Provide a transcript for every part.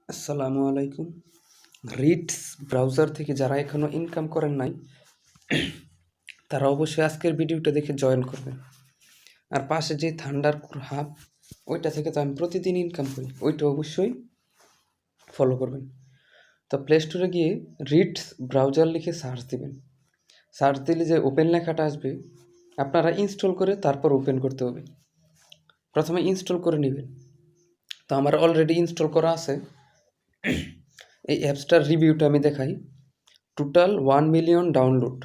আসসালামু আলাইকুম। Ritz browser থেকে যারা এখনও ইনকাম করেন নাই তারা অবশ্যই আজকের ভিডিওটা দেখে জয়েন করবেন। আর পাশে যে থান্ডার হাব ওইটা থেকে তো আমি প্রতিদিন ইনকাম করি, ওইটা অবশ্যই ফলো করবেন। তো প্লে স্টোরে গিয়ে রিটস ব্রাউজার লিখে সার্চ দিবেন। সার্চ দিলে যে ওপেন লেখাটা আসবে আপনারা ইনস্টল করে তারপর ওপেন করতে হবে। প্রথমে ইনস্টল করে নেবেন। তো আমার অলরেডি ইনস্টল করা আছে। এই অ্যাপসটার রিভিউটা আমি দেখাই। Total 1 million download.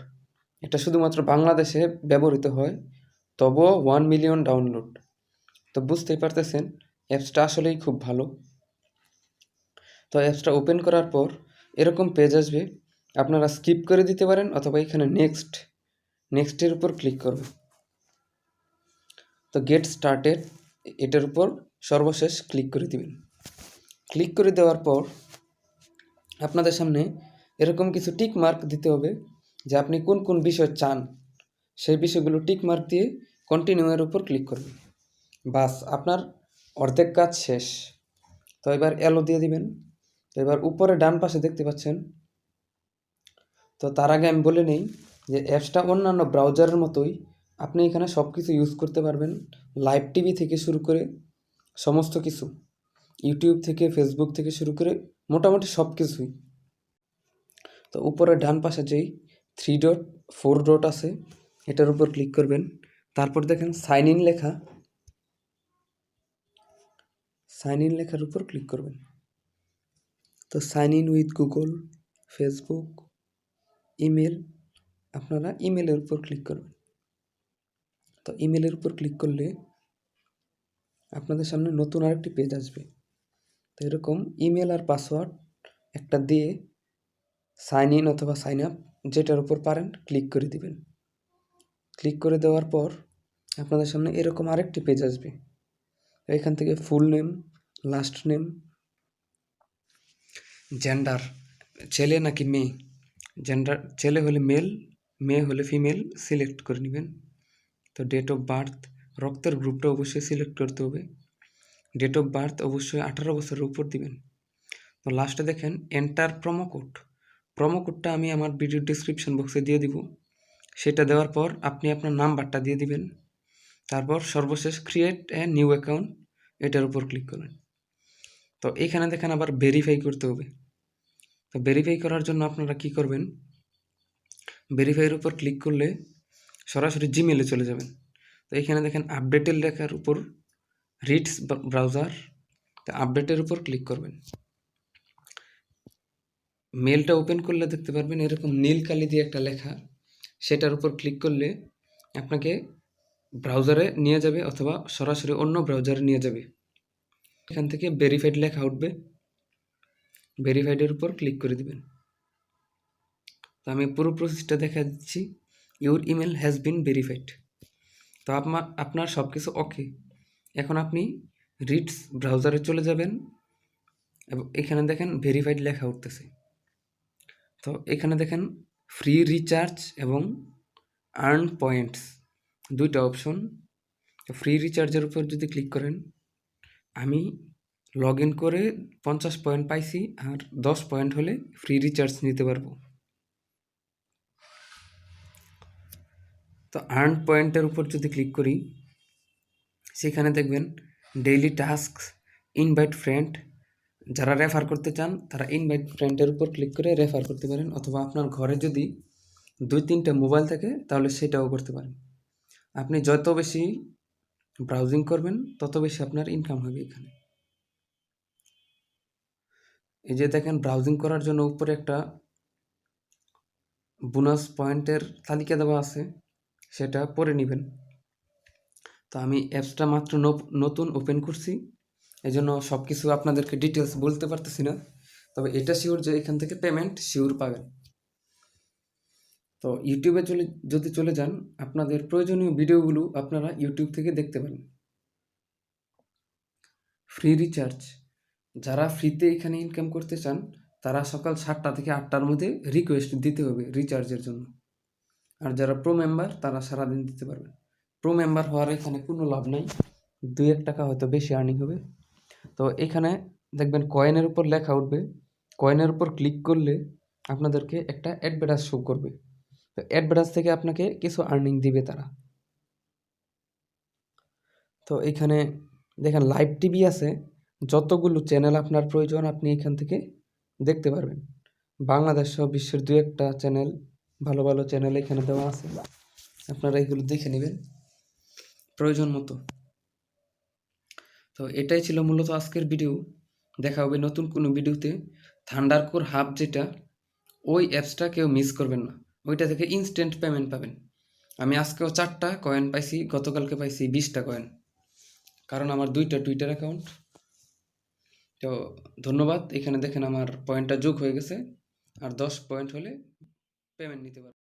এটা শুধুমাত্র বাংলাদেশে ব্যবহৃত হয়, তবুও 1 মিলিয়ন ডাউনলোড। তো বুঝতেই পারতেছেন অ্যাপসটা আসলেই খুব ভালো। তো অ্যাপসটা ওপেন করার পর এরকম পেজ আসবে, আপনারা স্কিপ করে দিতে পারেন অথবা এখানে নেক্সটের উপর ক্লিক করবেন। তো গেট স্টার্টেড এটার উপর সর্বশেষ ক্লিক করে দিবেন। ক্লিক করে দেওয়ার পর আপনাদের সামনে এরকম কিছু টিক মার্ক দিতে হবে যে আপনি কোন কোন বিষয় চান, সেই বিষয়গুলো টিক মার্ক দিয়ে কন্টিনিউয়ের উপর ক্লিক করবেন। বাস আপনার অর্ধেক কাজ শেষ। তো এবার এলো দিয়ে দিবেন। তো এবার উপরে ডান পাশে দেখতে পাচ্ছেন। তো তার আগে আমি বলে নেই যে অ্যাপসটা অন্যান্য ব্রাউজারের মতোই আপনি এখানে সব কিছু ইউজ করতে পারবেন। লাইভ টিভি থেকে শুরু করে সমস্ত কিছু, ইউটিউব থেকে ফেসবুক থেকে শুরু করে মোটামুটি সব কিছুই। তো উপরে ডান পাশে যেই 3 ডট 4 ডট আছে এটার উপর ক্লিক করবেন। তারপর দেখেন সাইন ইন লেখার উপর ক্লিক করবেন। তো sign in with Google, Facebook, email, আপনারা ইমেলের উপর ক্লিক করবেন। তো ইমেলের উপর ক্লিক করলে আপনাদের সামনে নতুন আরেকটি পেজ আসবে। তো এরকম ইমেল আর পাসওয়ার্ড একটা দিয়ে সাইন ইন অথবা সাইন আপ যেটার উপর পারেন ক্লিক করে দিবেন। ক্লিক করে দেওয়ার পর আপনাদের সামনে এরকম আরেকটি পেজ আসবে। এখান থেকে full name, last name, gender, ছেলে নাকি মেয়ে, জেন্ডার ছেলে হলে মেল, মেয়ে হলে ফিমেল সিলেক্ট করে নেবেন। তো ডেট অফ বার্থ, রক্তের গ্রুপটা অবশ্যই সিলেক্ট করতে হবে। ডেট অফ বার্থ অবশ্যই 18 বছরের উপর দিবেন। তো লাস্টে দেখেন এন্টার প্রোমো কোড। প্রোমো কোডটা আমি আমার ভিডিও ডিসক্রিপশন বক্সে দিয়ে দিব। সেটা দেওয়ার পর আপনি আপনার নাম্বারটা দিয়ে দিবেন। তারপর সর্বশেষ ক্রিয়েট এ নিউ অ্যাকাউন্ট এটার উপর ক্লিক করবেন। তো এখানে দেখেন আবার ভেরিফাই করতে হবে। তো ভেরিফাই করার জন্য আপনারা কি করবেন, ভেরিফাইয়ের উপর ক্লিক করলে সরাসরি জিমেলে চলে যাবেন। তো এখানে দেখেন আপডেটের লেখার উপর রিটস ব্রাউজার, তো আপডেটের উপর ক্লিক করবেন। মেলটা ওপেন করলে দেখতে পারবেন এরকম নীল কালি দিয়ে একটা লেখা, সেটার উপর ক্লিক করলে আপনাকে ব্রাউজারে নিয়ে যাবে অথবা সরাসরি অন্য ব্রাউজারে নিয়ে যাবে। এখান থেকে ভেরিফাইড লেখা উঠবে, ভেরিফাইডের উপর ক্লিক করে দিবেন। তো আমি পুরো প্রসেসটা দেখা দিচ্ছি। Your email has been verified. তো আপনার সব কিছু ওকে। এখন আপনি রিটস ব্রাউজারে চলে যাবেন এবং এখানে দেখেন ভেরিফাইড লেখা উঠতেছে। তো এখানে দেখেন ফ্রি রিচার্জ এবং আর্ন পয়েন্টস দুইটা অপশন। তো ফ্রি রিচার্জের উপর যদি ক্লিক করেন, আমি লগ ইন করে 50 পয়েন্ট পাইছি, আর 10 পয়েন্ট হলে ফ্রি রিচার্জ নিতে পারবো। তো আর্ন পয়েন্টের উপর যদি ক্লিক করি, সেখানে দেখবেন ডেইলি টাস্ক, ইনভাইট ফ্রেন্ড, যারা রেফার করতে চান তারা ইনভাইট ফ্রেন্ডের উপর ক্লিক করে রেফার করতে পারেন, অথবা আপনার ঘরে যদি 2-3টে মোবাইল থাকে তাহলে সেটাও করতে পারেন। আপনি যত বেশি ব্রাউজিং করবেন তত বেশি আপনার ইনকাম হবে এখানে। এই যে দেখেন ব্রাউজিং করার জন্য উপরে একটা বোনাস পয়েন্টের তালিকা দেওয়া আছে, সেটা পড়ে নেবেন। তো আমি অ্যাপসটা মাত্র নতুন ওপেন করছি, এই জন্য সব কিছু আপনাদেরকে ডিটেলস বলতে পারতেছি না, তবে এটা শিওর যে এখান থেকে পেমেন্ট শিওর পাবেন। তো ইউটিউবে যদি চলে যান, আপনাদের প্রয়োজনীয় ভিডিওগুলো আপনারা ইউটিউব থেকে দেখতে পারেন। ফ্রি রিচার্জ, যারা ফ্রিতে এখানে ইনকাম করতে চান তারা সকাল 7টা থেকে 8টার মধ্যে রিকোয়েস্ট দিতে হবে রিচার্জের জন্য। আর যারা প্রো মেম্বার তারা সারাদিন দিতে পারবেন। প্রো মেম্বার হওয়ার এখানে কোনো লাভ নাই, 2-1 টাকা হয়তো বেশি আর্নিং হবে। তো এখানে দেখবেন কয়েনের উপর লেখা উঠবে, কয়েনের উপর ক্লিক করলে আপনাদেরকে একটা অ্যাডভার্টাইজ শো করবে। তো অ্যাডভার্টাইজ থেকে আপনাকে কিছু আর্নিং দিবে তারা। তো এখানে দেখেন লাইভ টিভি আছে, যতগুলো চ্যানেল আপনার প্রয়োজন আপনি এখান থেকে দেখতে পারবেন। বাংলাদেশ সহ বিশ্বের দু একটা চ্যানেল, ভালো ভালো চ্যানেল এখানে দেওয়া আছে, আপনারা এগুলো দেখে নেবেন প্রয়োজন মতো। তো এটাই ছিল মূলত আজকের ভিডিও। দেখা হবে নতুন কোনো ভিডিওতে। থান্ডারকোর হাব যেটা, ওই অ্যাপসটা কেউ মিস করবেন না, ওইটা থেকে ইনস্ট্যান্ট পেমেন্ট পাবেন। আমি আজকেও 4টা কয়েন পাইছি, গতকালকে পাইছি 20টা কয়েন, কারণ আমার 2টা টুইটার অ্যাকাউন্ট। তো ধন্যবাদ। এখানে দেখেন আমার পয়েন্টটা যোগ হয়ে গেছে, আর 10 পয়েন্ট হলে পেমেন্ট নিতে পারবেন।